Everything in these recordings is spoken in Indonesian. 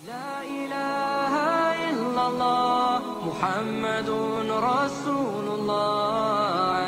La ilaha illallah Muhammadun Rasulullah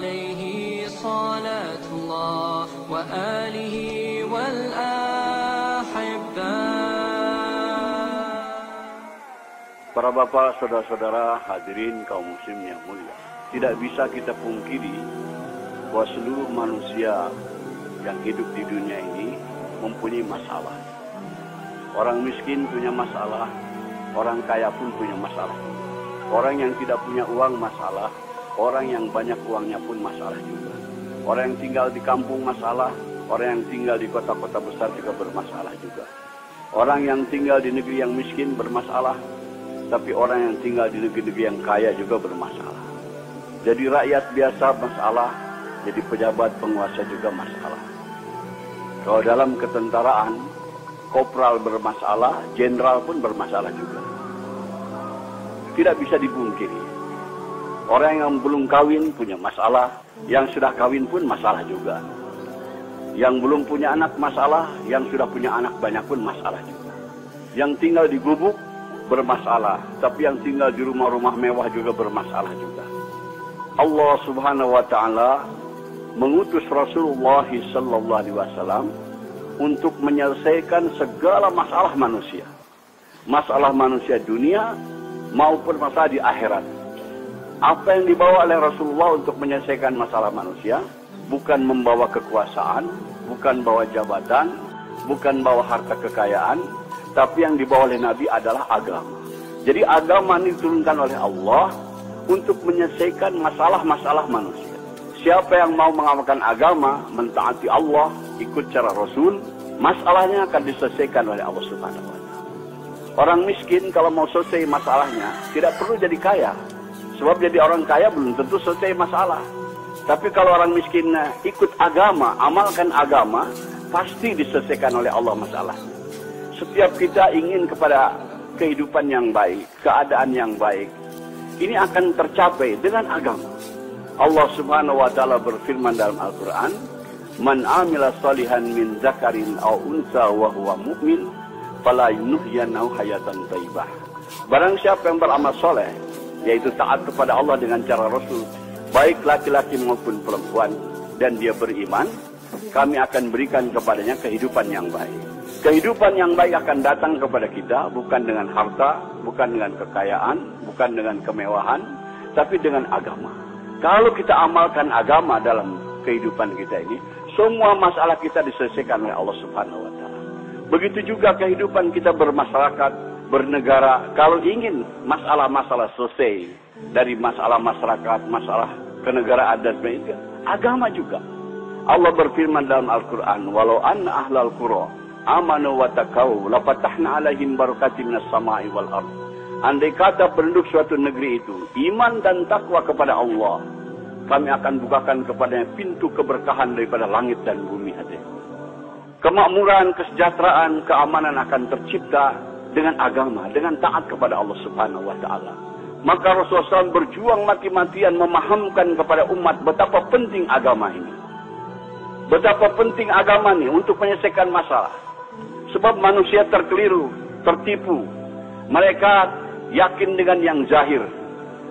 alaihi salatullah wa alihi wal ahibbah. Para bapak, saudara-saudara, hadirin kaum muslim yang mulia, tidak bisa kita pungkiri bahwa seluruh manusia yang hidup di dunia ini mempunyai masalah. Orang miskin punya masalah, orang kaya pun punya masalah. Orang yang tidak punya uang masalah, orang yang banyak uangnya pun masalah juga. Orang yang tinggal di kampung masalah, orang yang tinggal di kota-kota besar juga bermasalah juga. Orang yang tinggal di negeri yang miskin bermasalah, tapi orang yang tinggal di negeri-negeri yang kaya juga bermasalah. Jadi rakyat biasa masalah, jadi pejabat penguasa juga masalah. Kalau dalam ketentaraan, kopral bermasalah, jenderal pun bermasalah juga. Tidak bisa dipungkiri. Orang yang belum kawin punya masalah, yang sudah kawin pun masalah juga. Yang belum punya anak masalah, yang sudah punya anak banyak pun masalah juga. Yang tinggal di gubuk bermasalah, tapi yang tinggal di rumah-rumah mewah juga bermasalah juga. Allah Subhanahu wa taala mengutus Rasulullah sallallahu alaihi wasallam untuk menyelesaikan segala masalah manusia. Masalah manusia dunia maupun masalah di akhirat. Apa yang dibawa oleh Rasulullah untuk menyelesaikan masalah manusia bukan membawa kekuasaan, bukan bawa jabatan, bukan bawa harta kekayaan, tapi yang dibawa oleh Nabi adalah agama. Jadi agama ini diturunkan oleh Allah untuk menyelesaikan masalah-masalah manusia. Siapa yang mau mengamalkan agama, mentaati Allah, ikut cara Rasul, masalahnya akan diselesaikan oleh Allah Subhanahu wa taala. Orang miskin kalau mau selesai masalahnya, tidak perlu jadi kaya. Sebab jadi orang kaya belum tentu selesai masalah. Tapi kalau orang miskin ikut agama, amalkan agama, pasti diselesaikan oleh Allah masalahnya. Setiap kita ingin kepada kehidupan yang baik, keadaan yang baik. Ini akan tercapai dengan agama. Allah Subhanahu wa taala berfirman dalam Al-Qur'an, "Man 'amila shalihan min dzakarin aw unsa wa huwa mu'min, fala yuhyiyannahu hayatan thayyibah." Barang siapa yang beramal soleh, yaitu taat kepada Allah dengan cara Rasul, baik laki-laki maupun perempuan, dan dia beriman, kami akan berikan kepadanya kehidupan yang baik. Kehidupan yang baik akan datang kepada kita bukan dengan harta, bukan dengan kekayaan, bukan dengan kemewahan, tapi dengan agama. Kalau kita amalkan agama dalam kehidupan kita ini, semua masalah kita diselesaikan oleh Allah Subhanahu wa taala. Begitu juga kehidupan kita bermasyarakat, bernegara. Kalau ingin masalah-masalah selesai dari masalah masyarakat, masalah kenegaraan dan sebagainya, agama juga. Allah berfirman dalam Al-Qur'an, "Walau anna ahlal qura amanu wa taqaw la fatahna 'alaihim barakatim minas sama'i wal ardh." Andai kata penduduk suatu negeri itu iman dan takwa kepada Allah, kami akan bukakan kepadanya pintu keberkahan daripada langit dan bumi. Kemakmuran, kesejahteraan, keamanan akan tercipta dengan agama, dengan taat kepada Allah Subhanahu wa taala. Maka Rasulullah SAW berjuang mati-matian memahamkan kepada umat betapa penting agama ini. Betapa penting agama ini untuk menyelesaikan masalah. Sebab manusia terkeliru, tertipu. Mereka yakin dengan yang zahir,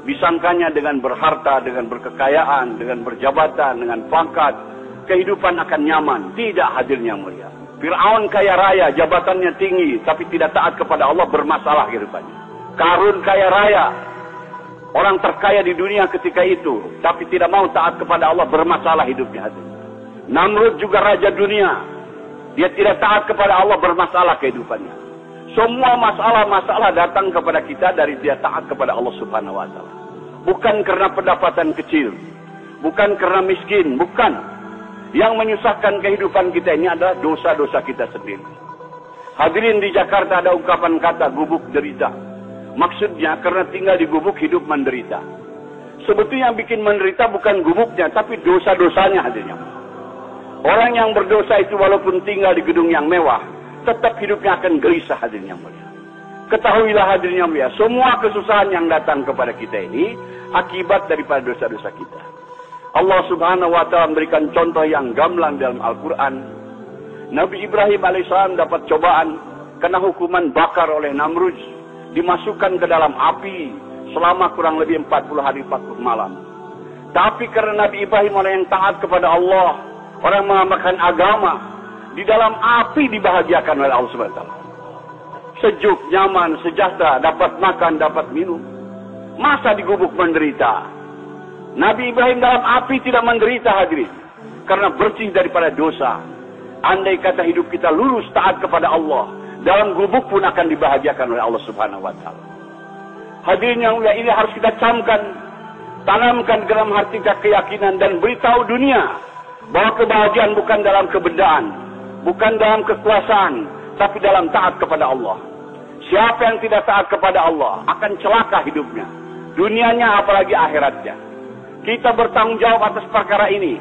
disangkanya dengan berharta, dengan berkekayaan, dengan berjabatan, dengan pangkat, kehidupan akan nyaman. Tidak, hadirnya mulia. Fir'aun kaya raya, jabatannya tinggi, tapi tidak taat kepada Allah, bermasalah kehidupannya. Karun kaya raya, orang terkaya di dunia ketika itu, tapi tidak mau taat kepada Allah, bermasalah hidupnya. Namrud juga raja dunia, dia tidak taat kepada Allah, bermasalah kehidupannya. Semua masalah-masalah datang kepada kita dari dia taat kepada Allah Subhanahu wa taala. Bukan karena pendapatan kecil, bukan karena miskin, bukan. Yang menyusahkan kehidupan kita ini adalah dosa-dosa kita sendiri. Hadirin, di Jakarta ada ungkapan kata gubuk derita. Maksudnya karena tinggal di gubuk hidup menderita. Sebetulnya yang bikin menderita bukan gubuknya, tapi dosa-dosanya hadirnya. Orang yang berdosa itu walaupun tinggal di gedung yang mewah, tetap hidupnya akan gelisah, hadirnya mulia. Ketahuilah hadirnya mulia, semua kesusahan yang datang kepada kita ini akibat daripada dosa-dosa kita. Allah Subhanahu wa taala memberikan contoh yang gamblang dalam Al-Qur'an. Nabi Ibrahim alaihissalam dapat cobaan kena hukuman bakar oleh Namrud, dimasukkan ke dalam api selama kurang lebih 40 hari 40 malam. Tapi karena Nabi Ibrahim orang yang taat kepada Allah, orang mengamalkan agama, di dalam api dibahagiakan oleh Allah Subhanahu wa taala. Sejuk, nyaman, sejahtera, dapat makan, dapat minum. Masa di gubuk menderita? Nabi Ibrahim dalam api tidak menderita, hadirin, karena bersih daripada dosa. Andai kata hidup kita lurus taat kepada Allah, dalam gubuk pun akan dibahagiakan oleh Allah Subhanahu wa taala. Hadirin yang mulia, ini harus kita camkan, tanamkan dalam hati kita keyakinan dan beritahu dunia bahwa kebahagiaan bukan dalam kebendaan, bukan dalam kekuasaan, tapi dalam taat kepada Allah. Siapa yang tidak taat kepada Allah akan celaka hidupnya, dunianya apalagi akhiratnya. Kita bertanggung jawab atas perkara ini.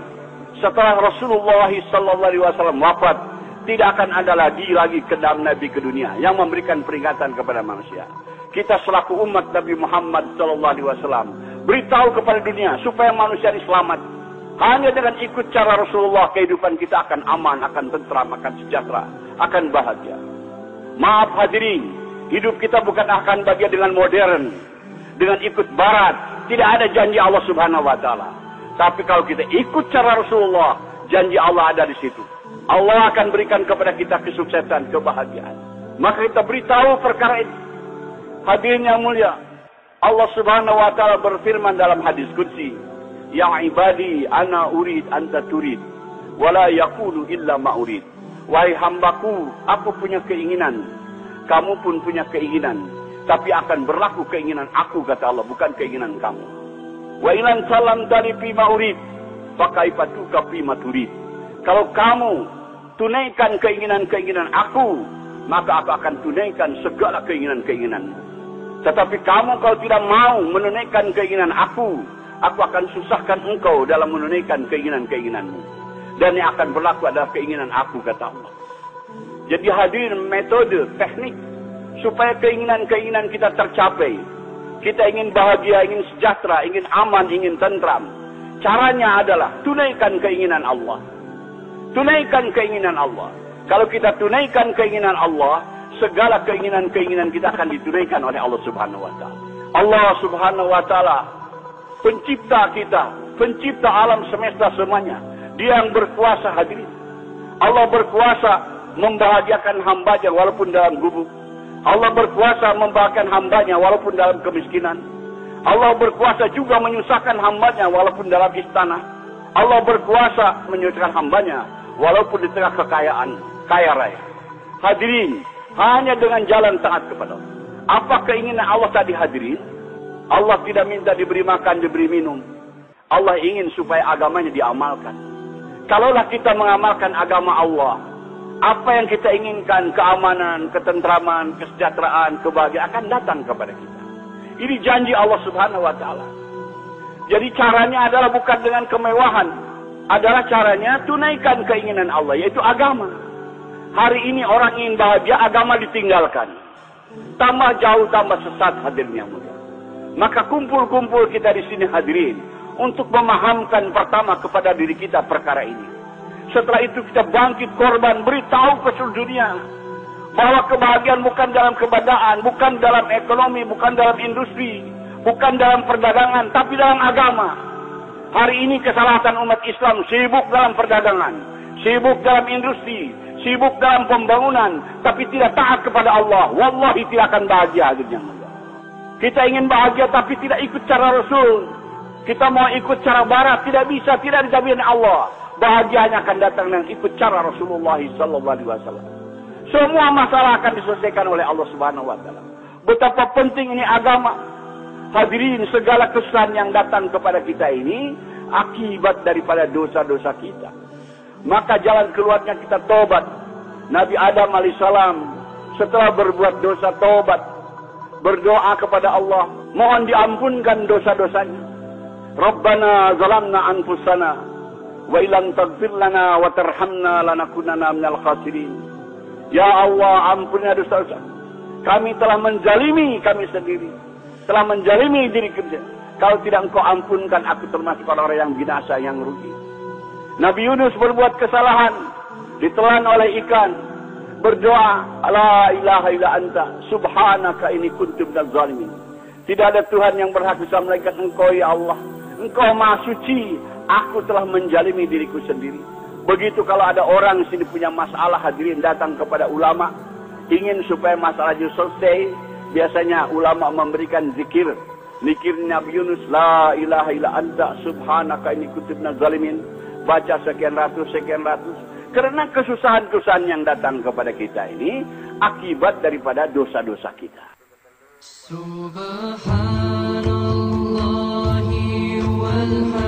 Setelah Rasulullah SAW wafat, tidak akan ada lagi kedam Nabi ke dunia yang memberikan peringatan kepada manusia. Kita selaku umat Nabi Muhammad SAW beritahu kepada dunia supaya manusia ini selamat. Hanya dengan ikut cara Rasulullah, kehidupan kita akan aman, akan tentram, akan sejahtera, akan bahagia. Maaf hadirin, hidup kita bukan akan bahagia dengan modern, dengan ikut barat. Tidak ada janji Allah Subhanahu wa taala. Tapi kalau kita ikut cara Rasulullah, janji Allah ada di situ. Allah akan berikan kepada kita kesuksesan, kebahagiaan. Maka kita beritahu perkara ini. Hadirin yang mulia, Allah Subhanahu wa taala berfirman dalam hadis qudsi, "Ya ibadi, ana urid anta turid, wala yaqulu illa ma urid." Wahai hambaku, aku punya keinginan, kamu pun punya keinginan, tapi akan berlaku keinginan aku, kata Allah, bukan keinginan kamu. Wa ilan salam dari fima urid, fakaifatuka fima turid. Kalau kamu tunaikan keinginan-keinginan aku, maka aku akan tunaikan segala keinginan-keinginanmu. Tetapi kamu kalau tidak mau menunaikan keinginan aku akan susahkan engkau dalam menunaikan keinginan-keinginanmu. Dan yang akan berlaku adalah keinginan aku, kata Allah. Jadi hadirin, metode, teknik, supaya keinginan-keinginan kita tercapai. Kita ingin bahagia, ingin sejahtera, ingin aman, ingin tentram. Caranya adalah tunaikan keinginan Allah. Tunaikan keinginan Allah. Kalau kita tunaikan keinginan Allah, segala keinginan-keinginan kita akan ditunaikan oleh Allah Subhanahu wa taala. Allah Subhanahu wa taala pencipta kita, pencipta alam semesta semuanya. Dia yang berkuasa, hadirin. Allah berkuasa membahagiakan hambanya walaupun dalam gubuk. Allah berkuasa membahagiakan hambanya walaupun dalam kemiskinan. Allah berkuasa juga menyusahkan hambanya walaupun dalam istana. Allah berkuasa menyusahkan hambanya walaupun di tengah kekayaan, kaya raya. Hadirin, hanya dengan jalan taat kepada Allah. Apa keinginan Allah tadi, hadirin? Allah tidak minta diberi makan, diberi minum. Allah ingin supaya agamanya diamalkan. Kalaulah kita mengamalkan agama Allah, apa yang kita inginkan, keamanan, ketentraman, kesejahteraan, kebahagiaan akan datang kepada kita. Ini janji Allah Subhanahu wa taala. Jadi caranya adalah bukan dengan kemewahan, adalah caranya tunaikan keinginan Allah, yaitu agama. Hari ini orang ingin bahagia, agama ditinggalkan. Tambah jauh, tambah sesat, hadirin yang mulia. Maka kumpul-kumpul kita di sini, hadirin, untuk memahamkan pertama kepada diri kita perkara ini. Setelah itu kita bangkit korban, beritahu ke seluruh dunia bahwa kebahagiaan bukan dalam kebendaan, bukan dalam ekonomi, bukan dalam industri, bukan dalam perdagangan, tapi dalam agama. Hari ini kesalahan umat Islam sibuk dalam perdagangan, sibuk dalam industri, sibuk dalam pembangunan, tapi tidak taat kepada Allah. Wallahi tidak akan bahagia, hadirin. Kita ingin bahagia tapi tidak ikut cara Rasul. Kita mau ikut cara barat, tidak bisa, tidak dijamin Allah. Bahagianya akan datang dengan ikut cara Rasulullah SAW. Semua masalah akan diselesaikan oleh Allah Subhanahu wa taala. Betapa penting ini agama. Hadirin, segala kesusahan yang datang kepada kita ini akibat daripada dosa-dosa kita. Maka jalan keluarnya kita tobat. Nabi Adam alaihissalam setelah berbuat dosa tobat, berdoa kepada Allah, mohon diampunkan dosa-dosanya. Rabbana zalamna anfusana wa illam taghfir lana wa tarhamna lanakunanna minal khasirin. Ya Allah, ampunilah dosa-dosa. Kami telah menzalimi kami sendiri, telah menzalimi diri kami. Kalau tidak Engkau ampunkan, aku termasuk orang yang binasa, yang rugi. Nabi Yunus berbuat kesalahan, ditelan oleh ikan. berdoa, la ilaha illa anta subhanaka inni kuntu minaz zalimin. Tidak ada Tuhan yang berhak bisa melainkan Engkau ya Allah. Engkau Maha Suci, aku telah menjalimi diriku sendiri. Begitu kalau ada orang sini punya masalah, hadirin datang kepada ulama, ingin supaya masalahnya selesai, biasanya ulama memberikan zikir. Zikir Nabi Yunus, la ilaha illa anta subhanaka inni kuntu minaz zalimin. Baca sekian ratus. Karena kesusahan-kesusahan yang datang kepada kita ini akibat daripada dosa-dosa kita. Subhanallah wal